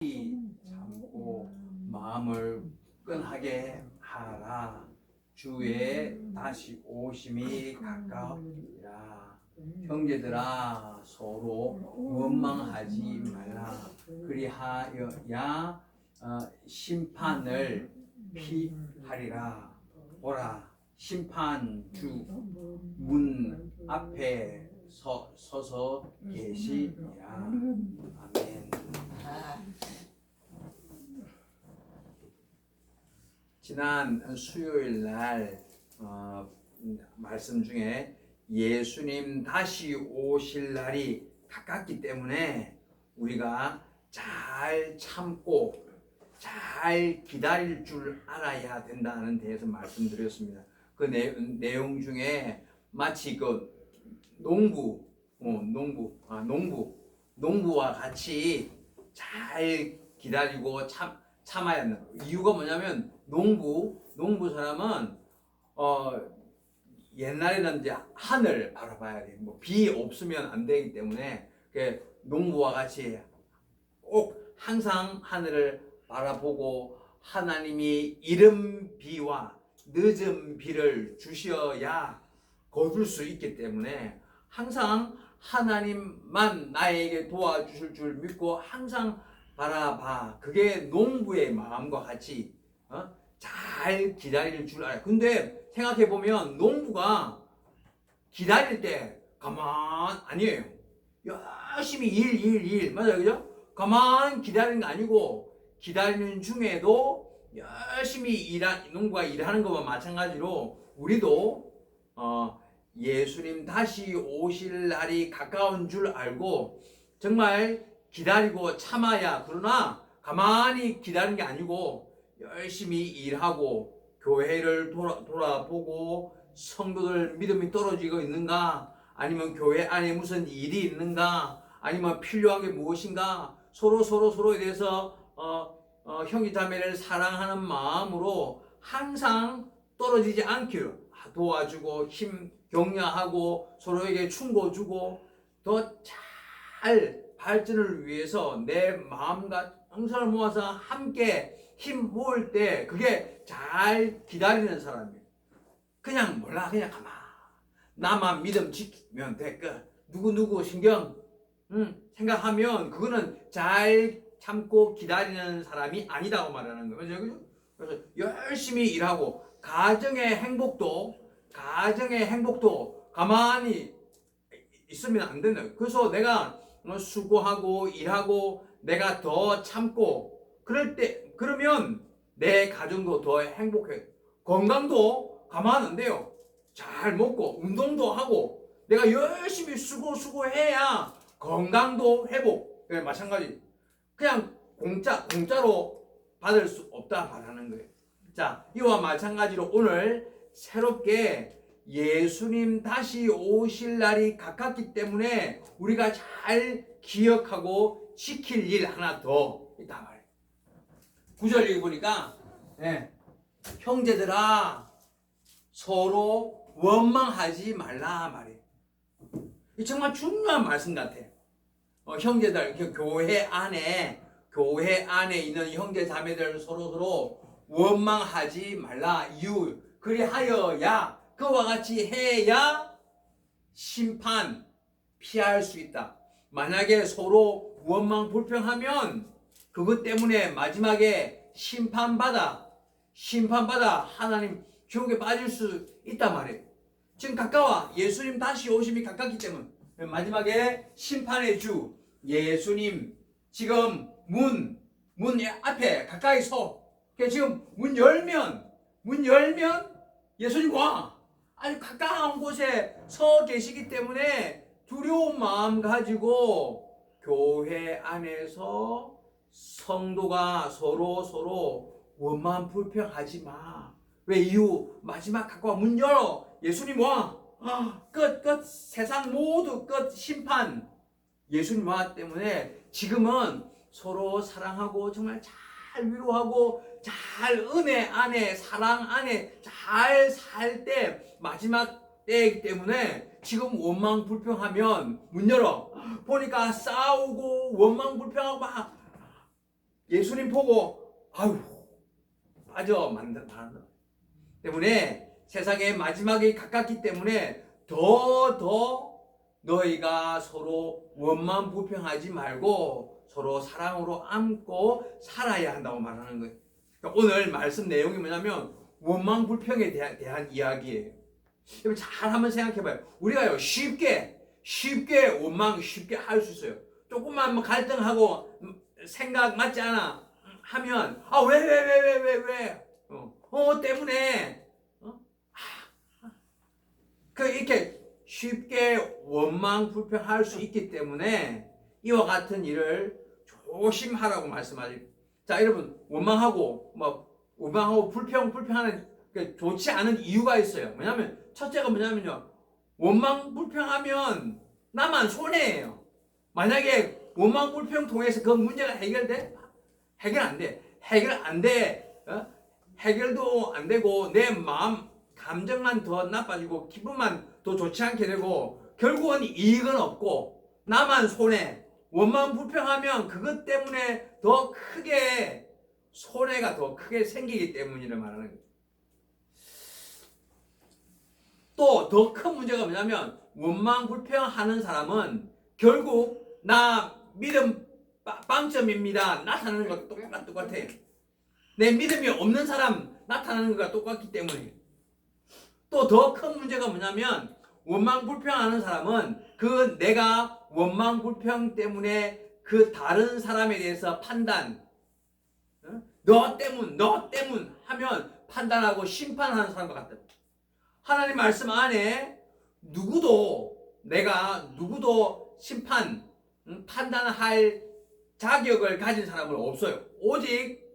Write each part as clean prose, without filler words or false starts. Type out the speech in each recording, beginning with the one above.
참고 마음을 끈하게 하라. 주의 다시 오심이 가까우니라. 형제들아 서로 원망하지 말라. 그리하여야 심판을 피하리라. 보라, 심판 주 문 앞에 서서 계시니라. 아멘. 지난 수요일 날 말씀 중에 예수님 다시 오실 날이 가깝기 때문에 우리가 잘 참고 잘 기다릴 줄 알아야 된다는 데에서 말씀드렸습니다. 그 내용 중에 마치 그 농부와 같이 잘 기다리고 참아야 한다. 이유가 뭐냐면 농부 사람은 옛날에는 이제 하늘 바라봐야 돼. 비 없으면 안 되기 때문에 농부와 같이 꼭 항상 하늘을 바라보고 하나님이 이른 비와 늦은 비를 주셔야 거둘 수 있기 때문에 항상 하나님만 나에게 도와주실 줄 믿고 항상 바라봐. 그게 농부의 마음과 같이 잘 기다릴 줄 알아요. 근데 생각해보면 농부가 기다릴 때 가만 아니에요. 열심히 일 맞아요, 그죠? 가만 기다리는 거 아니고 기다리는 중에도 열심히 농부가 일하는 것과 마찬가지로 우리도 예수님 다시 오실 날이 가까운 줄 알고 정말 기다리고 참아야, 그러나 가만히 기다리는 게 아니고 열심히 일하고 교회를 돌아보고 성도들 믿음이 떨어지고 있는가, 아니면 교회 안에 무슨 일이 있는가, 아니면 필요한 게 무엇인가, 서로에 대해서 형제 자매를 사랑하는 마음으로 항상 떨어지지 않기를 도와주고 힘 격려하고 서로에게 충고 주고 더 잘 발전을 위해서 내 마음과 정성을 모아서 함께 힘 모을 때 그게 잘 기다리는 사람이에요. 그냥 그냥 가만 나만 믿음 지키면 돼. 누구 신경 생각하면 그거는 잘 참고 기다리는 사람이 아니다고 말하는 거예요. 그죠? 그래서 열심히 일하고 가정의 행복도 가만히 있으면 안 된다. 그래서 내가 수고하고 일하고 내가 더 참고 그러면 내 가정도 더 행복해. 건강도 가만 안 돼요. 잘 먹고 운동도 하고 내가 열심히 수고해야 건강도 회복. 마찬가지. 그냥 공짜로 받을 수 없다 말하는 거예요. 자, 이와 마찬가지로 오늘 새롭게 예수님 다시 오실 날이 가깝기 때문에 우리가 잘 기억하고 지킬 일 하나 더 있단 말이에요. 9절 읽어보니까 형제들아 서로 원망하지 말라 말이에요. 이 정말 중요한 말씀 같아. 형제들, 교회 안에 있는 형제 자매들 서로 원망하지 말라. 이유, 그리하여야 그와 같이 해야 심판 피할 수 있다. 만약에 서로 원망 불평하면 그것 때문에 마지막에 심판받아 하나님 지옥에 빠질 수 있단 말이에요. 지금 가까워. 예수님 다시 오심이 가깝기 때문에 마지막에 심판의 주 예수님 지금 문 앞에 가까이 서. 지금 문 열면 예수님 와. 아주 가까운 곳에 서 계시기 때문에 두려운 마음 가지고 교회 안에서 성도가 서로 원망 불평하지 마. 왜? 이유 마지막 가까워. 문 열어. 예수님 와. 끝 세상 모두 끝 심판 예수님 와 때문에 지금은 서로 사랑하고 정말 잘 위로하고 잘 은혜 안에 사랑 안에 잘 살 때 마지막 때이기 때문에 지금 원망 불평하면 문 열어 보니까 싸우고 원망 불평하고 막 예수님 보고 아유 빠져 만든 때문에 세상의 마지막이 가깝기 때문에 더 너희가 서로 원망 불평하지 말고 서로 사랑으로 안고 살아야 한다고 말하는 거예요. 그러니까 오늘 말씀 내용이 뭐냐면 원망 불평에 대한 이야기예요. 여러분 잘 한번 생각해봐요. 우리가요 쉽게 원망 쉽게 할 수 있어요. 조금만 뭐 갈등하고 생각 맞지 않아 하면 왜 때문에 이렇게 쉽게 원망 불평할 수 있기 때문에 이와 같은 일을 조심하라고 말씀하죠. 자, 여러분 원망하고 불평하는 좋지 않은 이유가 있어요. 뭐냐면 첫째가 뭐냐면요. 원망 불평하면 나만 손해예요. 만약에 원망 불평 통해서 그 문제가 해결돼? 해결 안 돼. 해결도 안 되고 내 마음 감정만 더 나빠지고 기분만 더 좋지 않게 되고 결국은 이익은 없고 나만 손해. 원망 불평하면 그것 때문에 더 크게 손해가 더 크게 생기기 때문이라 말하는 거예요. 또 더 큰 문제가 뭐냐면 원망 불평하는 사람은 결국 나 믿음 빵점입니다. 나타나는 것과 똑같아요. 내 믿음이 없는 사람 나타나는 것과 똑같기 때문에. 또 더 큰 문제가 뭐냐면 원망 불평하는 사람은 그 내가 원망 불평 때문에 그 다른 사람에 대해서 판단, 너 때문 하면 판단하고 심판하는 사람과 같다. 하나님 말씀 안에 누구도 판단할 자격을 가진 사람은 없어요. 오직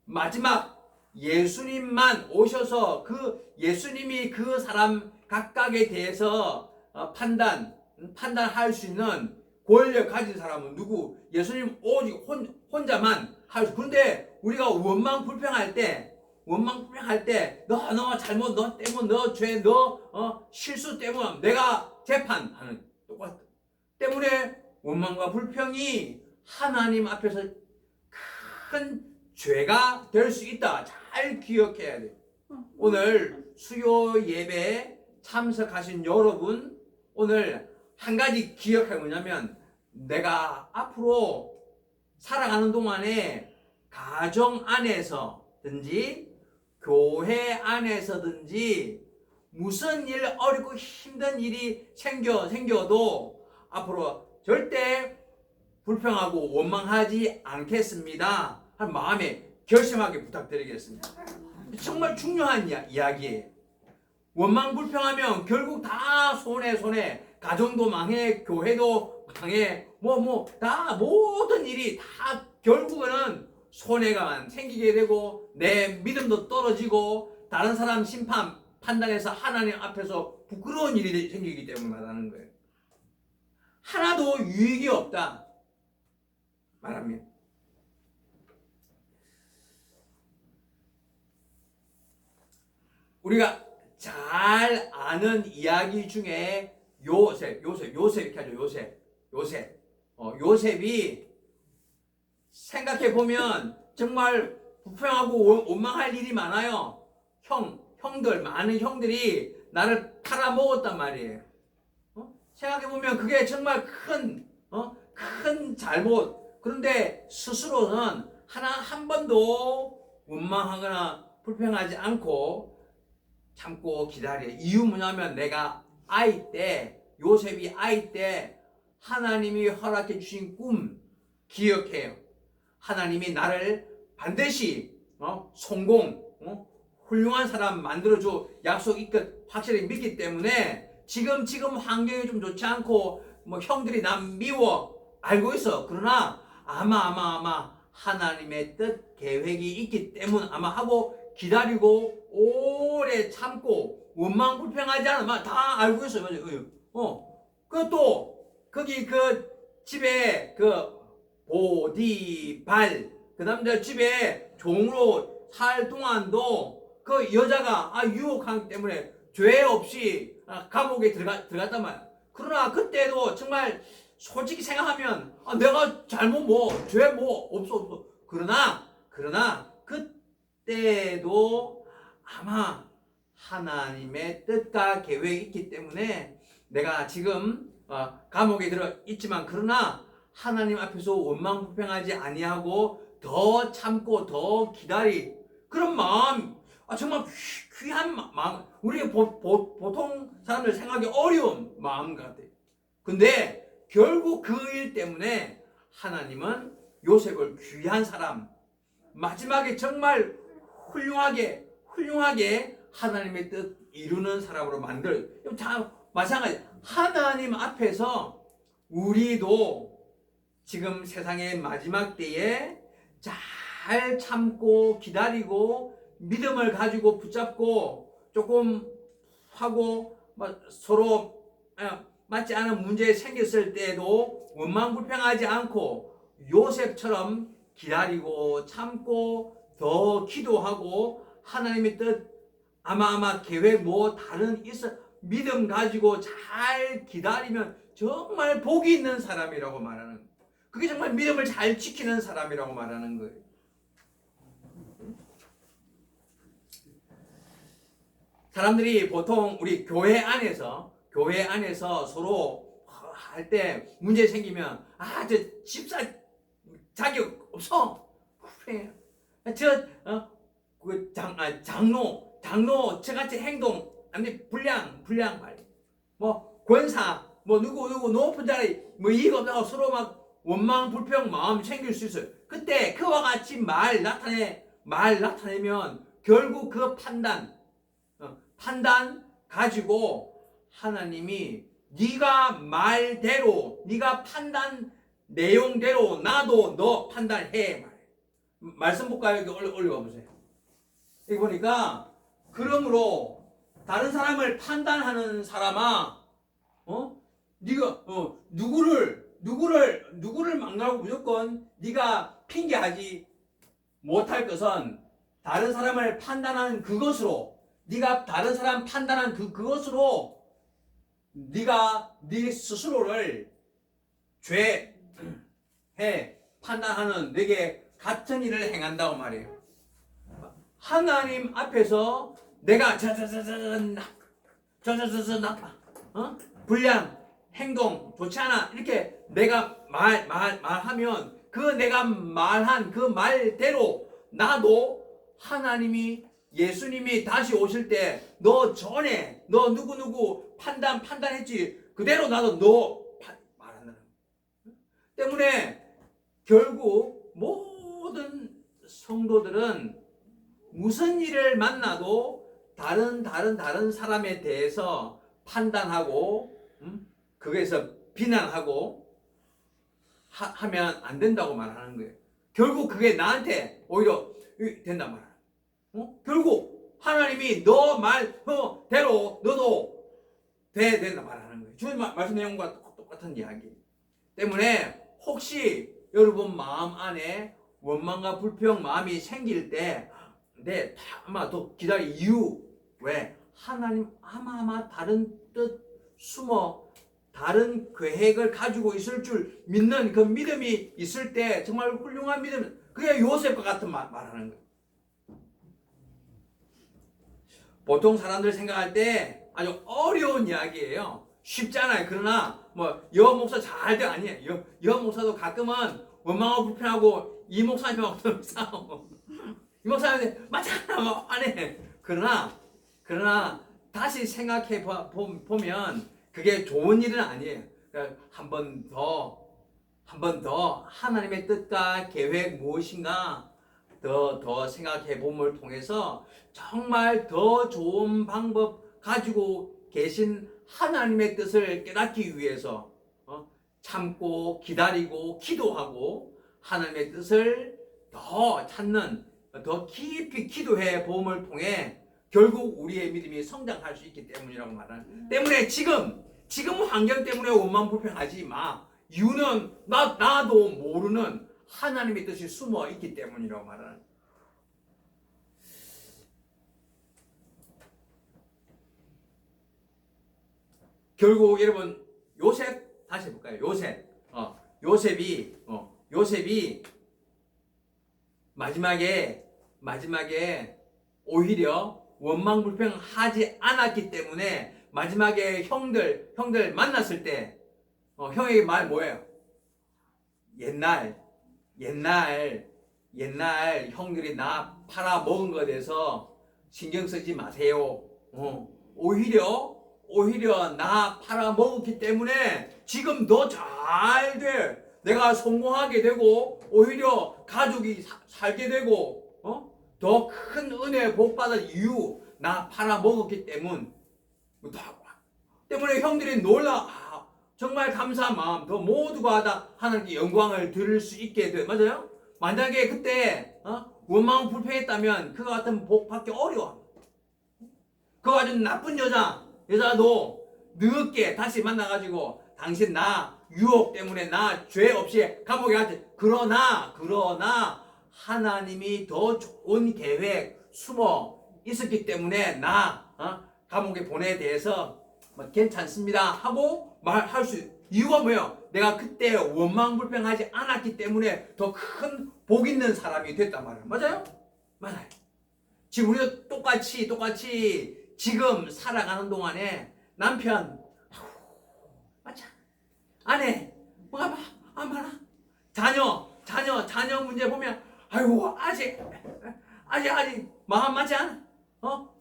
마지막 예수님만 오셔서 그 예수님이 그 사람 각각에 대해서 판단할 수 있는 권력 가진 사람은 누구? 예수님 오직 혼자만 할 수. 그런데 우리가 원망 불평할 때 너 잘못, 너 때문, 너 죄, 너 실수 때문 내가 재판하는 똑같아. 때문에 원망과 불평이 하나님 앞에서 큰 죄가 될 수 있다. 잘 기억해야 돼. 오늘 수요 예배에 참석하신 여러분, 오늘 한 가지 기억할 뭐냐면 내가 앞으로 살아가는 동안에 가정 안에서든지 교회 안에서든지 무슨 일 어렵고 힘든 일이 생겨도 앞으로 절대 불평하고 원망하지 않겠습니다. 한 마음에 결심하게 부탁드리겠습니다. 정말 중요한 이야기예요. 원망 불평하면 결국 다 손해. 가정도 망해, 교회도 망해, 다 모든 일이 다 결국에는 손해가 생기게 되고 내 믿음도 떨어지고 다른 사람 판단해서 하나님 앞에서 부끄러운 일이 생기기 때문에 말하는 거예요. 하나도 유익이 없다 말합니다. 우리가 잘 아는 이야기 중에 요셉 이렇게 하죠. 요셉이 생각해 보면 정말 불평하고 원망할 일이 많아요. 많은 형들이 나를 팔아먹었단 말이에요. 생각해 보면 그게 정말 큰 잘못. 그런데 스스로는 한 번도 원망하거나 불평하지 않고 참고 기다려. 이유 뭐냐면 내가 요셉이 아이 때 하나님이 허락해 주신 꿈 기억해요. 하나님이 나를 반드시 성공, 훌륭한 사람 만들어줘 약속 있고 확실히 믿기 때문에 지금 환경이 좀 좋지 않고 형들이 난 미워 알고 있어. 그러나 아마 하나님의 뜻 계획이 있기 때문 아마 하고 기다리고 오래 참고 원망 불평하지 않으면 다 알고 있어요. 그것도 거기 그 집에 그 보디발 그 남자 집에 종으로 살 동안도 그 여자가 유혹하기 때문에 죄 없이 감옥에 들어갔단 말이야. 그러나 그때도 정말 솔직히 생각하면 내가 잘못 죄 없어. 그러나 그때도 아마 하나님의 뜻과 계획이 있기 때문에 내가 지금 감옥에 들어 있지만 그러나 하나님 앞에서 원망불평하지 아니하고 더 참고 더 기다리 그런 마음 정말 귀한 마음 우리 보통 사람들 생각하기 어려운 마음 같아요. 근데 결국 그 일 때문에 하나님은 요셉을 귀한 사람 마지막에 정말 훌륭하게 하나님의 뜻 이루는 사람으로 만들 다 마찬가지 하나님 앞에서 우리도 지금 세상의 마지막 때에 잘 참고 기다리고 믿음을 가지고 붙잡고 조금 하고 서로 맞지 않은 문제 생겼을 때도 원망불평하지 않고 요셉처럼 기다리고 참고 더 기도하고 하나님의 뜻 아마 계획 다른 믿음 가지고 잘 기다리면 정말 복이 있는 사람이라고 말하는 그게 정말 믿음을 잘 지키는 사람이라고 말하는 거예요. 사람들이 보통 우리 교회 안에서 서로 할 때 문제 생기면 저 집사 자격 없어. 장로 저같이 행동 아니 불량 말. 권사 누구 높은 자리 이익 없다고 서로 막 원망 불평 마음 생길 수 있어요. 그때 그와 같이 말 나타내면 결국 그 판단 가지고 하나님이 네가 말대로 네가 판단 내용대로 나도 너 판단해 말씀 볼까요? 여기 올려봐 보세요. 여기 보니까 그러므로 다른 사람을 판단하는 사람아 네가 누구를 막나라고 무조건 네가 핑계하지 못할 것은 다른 사람을 판단하는 그것으로 네가 다른 사람 판단한 그것으로 네가 네 스스로를 죄해 판단하는 내게 같은 일을 행한다고 말해요. 하나님 앞에서 내가 나빠 불량 행동 좋지 않아 이렇게 내가 말하면 그 내가 말한 그 말대로 나도 하나님이 예수님이 다시 오실 때 너 전에 너 누구 판단했지 그대로 나도 너 말한다는 때문에 결국 모든 성도들은 무슨 일을 만나도 다른 사람에 대해서 판단하고 거기에서 비난하고 하면 안 된다고 말하는 거예요. 결국 그게 나한테 오히려 된단 말이야. 결국 하나님이 너 말대로 너도 된다 말하는 거예요. 주님 말씀 내용과 똑같은 이야기 때문에 혹시 여러분 마음 안에 원망과 불평 마음이 생길 때 아마 더 기다릴 이유 왜 하나님 아마 다른 뜻 숨어 다른 계획을 가지고 있을 줄 믿는 그 믿음이 있을 때 정말 훌륭한 믿음 그게 요셉과 같은 말하는 거예요. 보통 사람들 생각할 때 아주 어려운 이야기예요. 쉽지 않아요. 그러나 여 목사 잘 돼 아니에요. 여 목사도 가끔은 원망하고 불편하고 이 목사님하고 싸우고 이 목사님한테 맞잖아 안해. 그러나 다시 생각해 보면 그게 좋은 일은 아니에요. 그러니까 한 번 더 하나님의 뜻과 계획 무엇인가 더 생각해 봄을 통해서 정말 더 좋은 방법 가지고 계신 하나님의 뜻을 깨닫기 위해서 참고 기다리고 기도하고 하나님의 뜻을 더 찾는 더 깊이 기도해 봄을 통해 결국 우리의 믿음이 성장할 수 있기 때문이라고 말하는 때문에 지금 환경 때문에 원망 불평하지 마. 이유는 나도 모르는 하나님의 뜻이 숨어 있기 때문이라고 말하는. 결국 여러분 요셉 다시 해볼까요? 요셉이 마지막에 오히려 원망불평하지 않았기 때문에 마지막에 형들 만났을 때 형에게 말 뭐예요? 옛날 형들이 나 팔아먹은 것에 대해서 신경 쓰지 마세요. 오히려 나 팔아먹었기 때문에 지금 더 잘 돼. 내가 성공하게 되고 오히려 가족이 살게 되고 더 큰 은혜 복 받을 이유 나 팔아먹었기 때문에 형들이 놀라. 정말 감사한 마음 더 모두가 다 하나님께 영광을 드릴 수 있게 돼. 맞아요? 만약에 그때 원망 불평했다면 그거 같은 복 받기 어려워. 그거 아주 나쁜 여자도 늦게 다시 만나가지고 당신 나 유혹 때문에 나 죄 없이 감옥에 가지. 그러나 하나님이 더 좋은 계획 숨어 있었기 때문에 나 감옥에 보내에 대해서 괜찮습니다 하고 말할 수 이유가 뭐예요? 내가 그때 원망불평하지 않았기 때문에 더 큰 복 있는 사람이 됐단 말이에요. 맞아요? 맞아요. 지금 우리도 똑같이 지금 살아가는 동안에 남편 맞아 아내 뭐가 많아 자녀 문제 보면 아이고 아직 마음 맞지 않아?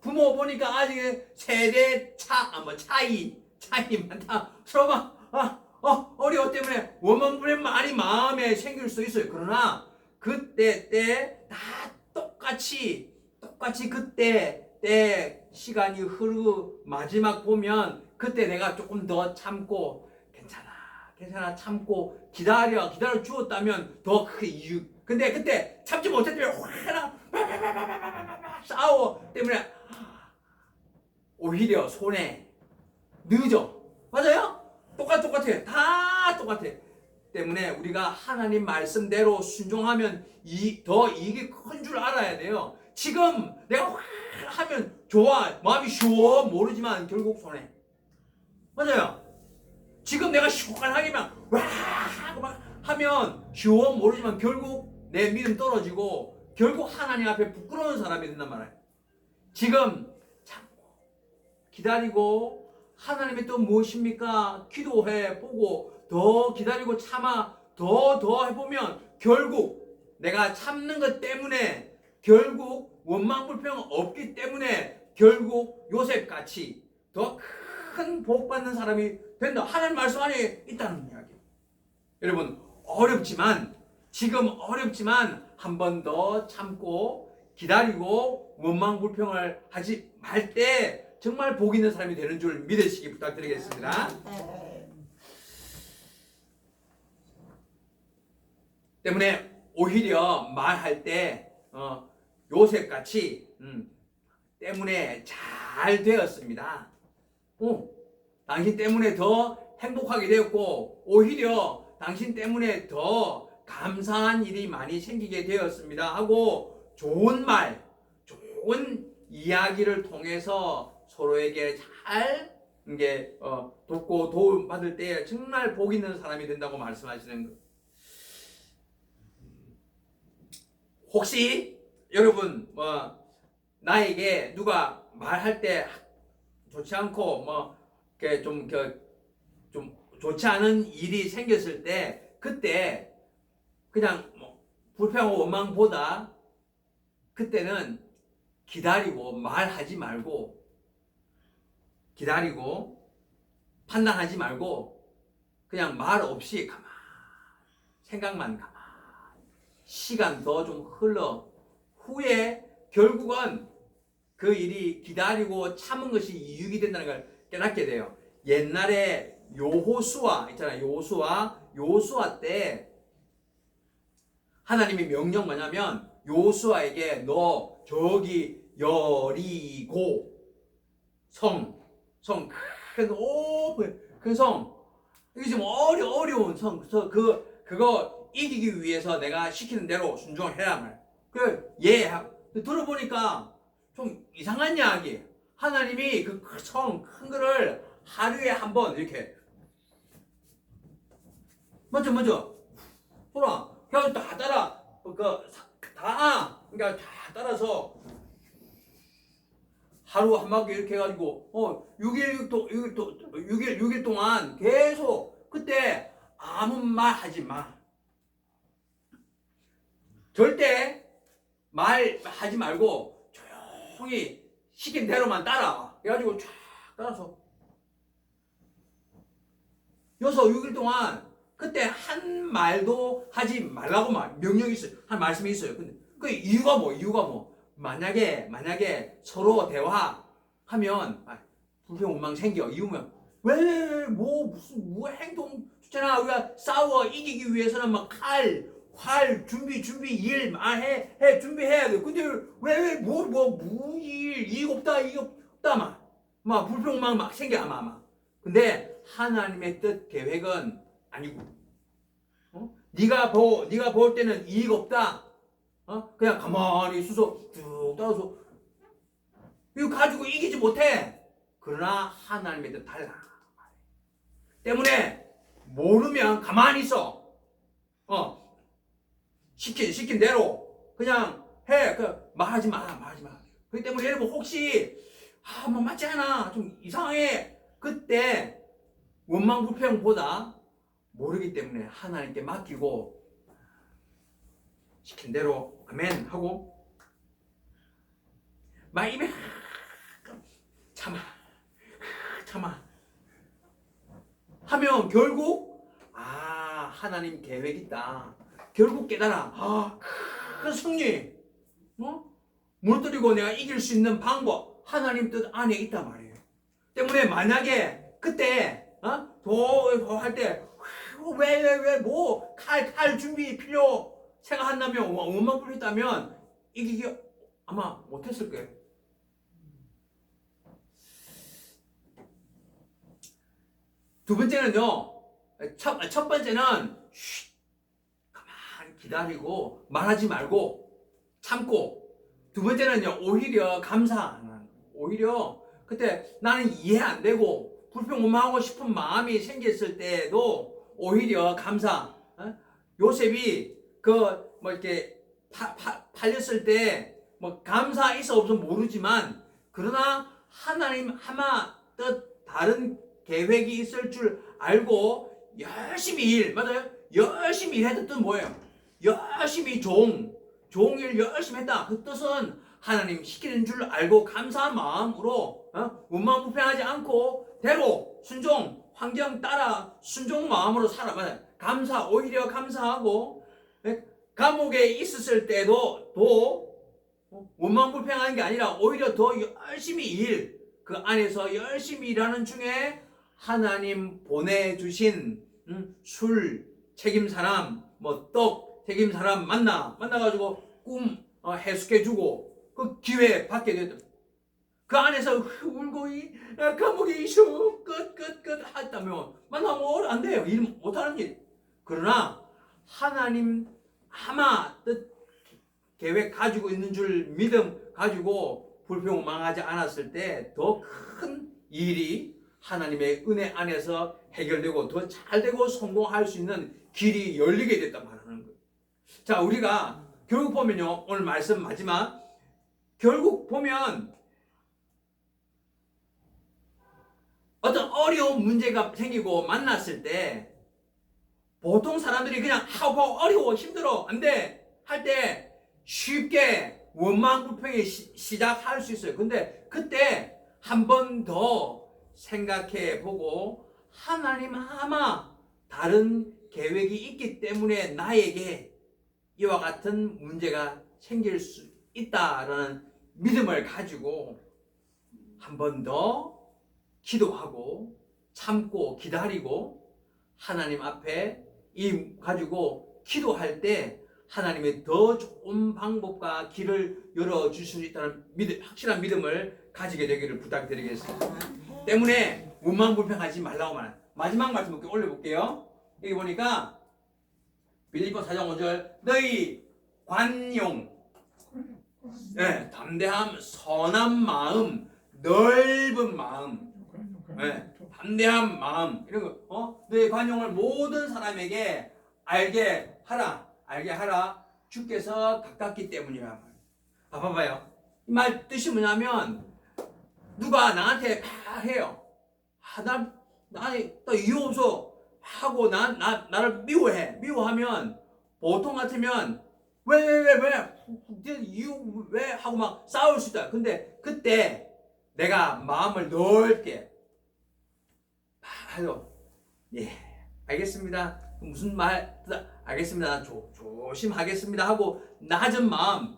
부모 보니까 아직 세대 차이 많다. 서로 어려워 때문에 원망불평 많이 마음에 생길 수 있어요. 그러나 그때 다 똑같이 그때 때 시간이 흐르고 마지막 보면 그때 내가 조금 더 참고 괜찮아 참고 기다려 주었다면 더 그 이유. 근데 그때 참지 못했으면 싸워 때문에 오히려 손에 늦어. 맞아요? 똑같아. 다 똑같아. 때문에 우리가 하나님 말씀대로 순종하면 더 이익이 큰 줄 알아야 돼요. 지금 내가 하면 좋아. 마음이 쉬워 모르지만 결국 손해. 맞아요? 지금 내가 시원하게만 하고 막 하면 쉬워 모르지만 결국 내 믿음 떨어지고 결국 하나님 앞에 부끄러운 사람이 된단 말이에요. 지금 참고 기다리고 하나님의 또 무엇입니까? 기도해 보고 더 기다리고 참아 더 해보면 결국 내가 참는 것 때문에 결국 원망불평 없기 때문에 결국 요셉같이 더 큰 복 받는 사람이 된다. 하나님 말씀 안에 있다는 이야기. 여러분 지금 어렵지만 한 번 더 참고 기다리고 원망불평을 하지 말 때 정말 복 있는 사람이 되는 줄 믿으시기 부탁드리겠습니다. 때문에 오히려 말할 때 요셉같이 때문에 잘 되었습니다. 당신 때문에 더 행복하게 되었고 오히려 당신 때문에 더 감사한 일이 많이 생기게 되었습니다 하고 좋은 이야기를 통해서 서로에게 잘 돕고 도움 받을 때 정말 복 있는 사람이 된다고 말씀하시는 거예요. 혹시 여러분 나에게 누가 말할 때 좋지 않고 좀 좋지 않은 일이 생겼을 때 그때 그냥 불평하고 원망보다 그때는 기다리고 말하지 말고 기다리고 판단하지 말고 그냥 말 없이 생각만 시간 더 좀 흘러 후에 결국은 그 일이 기다리고 참은 것이 이익이 된다는 걸 깨닫게 돼요. 옛날에 여호수아 있잖아요. 여호수아 때 하나님이 명령 뭐냐면 여호수아에게 너 저기 여리고 성 큰 성 이게 좀 어려운 성 그거 이기기 위해서 내가 시키는 대로 순종해라 말. 들어보니까 좀 이상한 이야기. 하나님이 그 성 큰 거를 하루에 한 번 이렇게 맞죠? 돌아. 그래서 다 그러니까 다 따라서 하루 한 바퀴 이렇게 해가지고 6일 동안 계속 그때 아무 말 하지 마. 절대 말 하지 말고 조용히 시킨 대로만 따라. 그래가지고 쫙 따라서 6일 동안 그때 한 말도 하지 말라고 명령이 있어요. 한 말씀이 있어요. 근데 그 이유가 뭐? 만약에 서로 대화하면 불평 생겨. 이유면 왜 무슨 행동 좋잖아. 우리가 싸워 이기기 위해서는 막 활 준비 일 해 준비해야 돼. 근데 왜 이익 없다 막 불평 막 생겨 아마. 근데 하나님의 뜻 계획은 아니고, 네가 볼 때는 이익 없다. 그냥 가만히 있어서 쭉 따라서 이거 가지고 이기지 못해. 그러나 하나님의 뜻 달라. 때문에 모르면 가만히 있어. 시킨 대로 그냥 해. 말하지 마. 그렇기 때문에 여러분 혹시 뭐 맞지 않아, 좀 이상해, 그때 원망불평보다 모르기 때문에 하나님께 맡기고 시킨 대로 아멘 하고 막 입에 참아 하면 결국 하나님 계획 있다. 결국 깨달아. 큰 승리, 무너뜨리고 내가 이길 수 있는 방법 하나님 뜻 안에 있단 말이에요. 때문에 만약에 그때 할 때 왜 칼 준비 필요 생각한다면 원망불평했다면 이기기 아마 못했을 거예요. 두 번째는요, 첫 번째는 가만히 기다리고 말하지 말고 참고, 두 번째는요 오히려 오히려 그때 나는 이해 안 되고 불평 원망하고 싶은 마음이 생겼을 때도 오히려 감사. 요셉이 이렇게 팔렸을 때 뭐 감사 있어 없어 모르지만, 그러나 하나님 아마 뜻 다른 계획이 있을 줄 알고 열심히 열심히 일했던 뜻 뭐예요? 열심히 종일 열심히 했다. 그 뜻은 하나님 시키는 줄 알고 감사한 마음으로 원망불평하지 않고 대로 순종, 환경 따라 순종 마음으로 살아. 오히려 감사하고, 감옥에 있었을 때도 원망불평하는 게 아니라 오히려 더 열심히 그 안에서 열심히 일하는 중에 하나님 보내주신 술 책임 사람, 떡 책임 사람 만나가지고 꿈 해석해주고 그 기회 받게 됐다. 그 안에서 울고 감옥에 있어 끝 했다면 만나면 안 돼요. 일 못하는 일. 그러나 하나님 아마 뜻 계획 가지고 있는 줄 믿음 가지고 불평망하지 않았을 때 더 큰 일이 하나님의 은혜 안에서 해결되고 더 잘되고 성공할 수 있는 길이 열리게 됐단 말하는 거예요. 자, 우리가 결국 보면요, 오늘 말씀 마지막 결국 보면 어떤 어려운 문제가 생기고 만났을 때 보통 사람들이 그냥 어려워 힘들어 안 돼 할 때 쉽게 원망불평이 시작할 수 있어요. 근데 그때 한 번 더 생각해 보고 하나님 아마 다른 계획이 있기 때문에 나에게 이와 같은 문제가 생길 수 있다라는 믿음을 가지고 한 번 더 기도하고 참고 기다리고 하나님 앞에 가지고 기도할 때 하나님의 더 좋은 방법과 길을 열어주실 수 있다는 확실한 믿음을 가지게 되기를 부탁드리겠습니다. 때문에 원망불평하지 말라고 말합니다. 마지막 말씀 올려볼게요. 여기 보니까 빌립보 4장 5절 너희 관용, 담대함, 선한 마음, 넓은 마음, 담대한 마음 이런 거 너희 관용을 모든 사람에게 알게 하라. 주께서 가깝기 때문이라 말이에요. 봐봐요. 이 말 뜻이 뭐냐면 누가 나한테 막 해요. 나는 또 이유 없어 하고 나를 미워하면 보통 같으면 왜 이유 왜 하고 막 싸울 수 있다. 근데 그때 내가 마음을 넓게 해요. 예, 알겠습니다. 무슨 말 알겠습니다. 조심하겠습니다 하고 낮은 마음,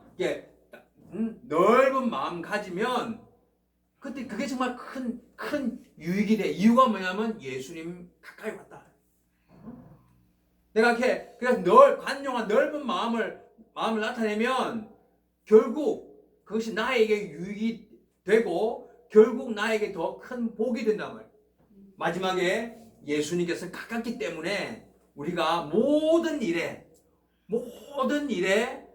넓은 마음 가지면 그때 그게 정말 큰 유익이 돼. 이유가 뭐냐면 예수님 가까이 왔다. 내가 이렇게 그래서 관용한 넓은 마음을 나타내면 결국 그것이 나에게 유익이 되고 결국 나에게 더 큰 복이 된단 말이에요. 마지막에 예수님께서 가깝기 때문에 우리가 모든 일에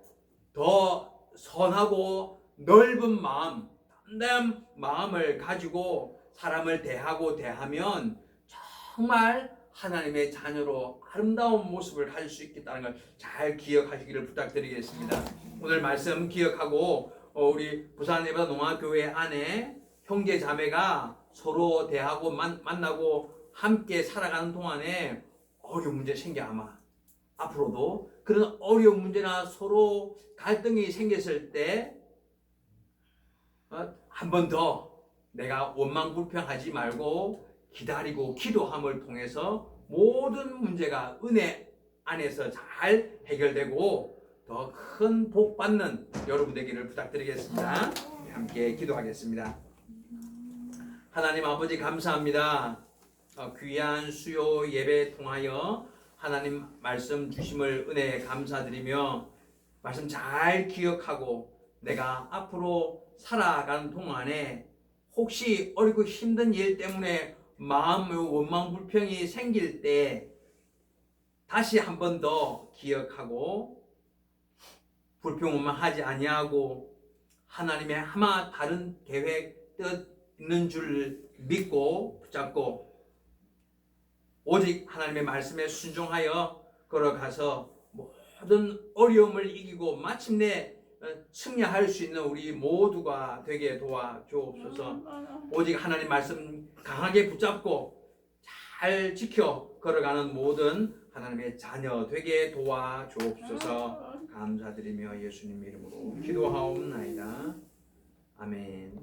더 선하고 넓은 마음, 담대한 마음을 가지고 사람을 대하면 정말 하나님의 자녀로 아름다운 모습을 가질 수 있겠다는 걸 잘 기억하시기를 부탁드리겠습니다. 오늘 말씀 기억하고 우리 부산 예배당 농화교회 안에 형제 자매가 서로 대하고 만나고 함께 살아가는 동안에 어려운 문제 생겨 아마 앞으로도 그런 어려운 문제나 서로 갈등이 생겼을 때 한 번 더 내가 원망불평하지 말고 기다리고 기도함을 통해서 모든 문제가 은혜 안에서 잘 해결되고 더 큰 복 받는 여러분 되기를 부탁드리겠습니다. 함께 기도하겠습니다. 하나님 아버지 감사합니다. 귀한 수요 예배 통하여 하나님 말씀 주심을 은혜에 감사드리며 말씀 잘 기억하고 내가 앞으로 살아가는 동안에 혹시 어렵고 힘든 일 때문에 마음의 원망불평이 생길 때 다시 한 번 더 기억하고 불평원망하지 아니하고 하나님의 하나 다른 계획 뜻 있는 줄 믿고 붙잡고 오직 하나님의 말씀에 순종하여 걸어가서 모든 어려움을 이기고 마침내 승리할 수 있는 우리 모두가 되게 도와주옵소서. 오직 하나님 말씀 강하게 붙잡고 잘 지켜 걸어가는 모든 하나님의 자녀 되게 도와주옵소서. 감사드리며 예수님 이름으로 기도하옵나이다. 아멘.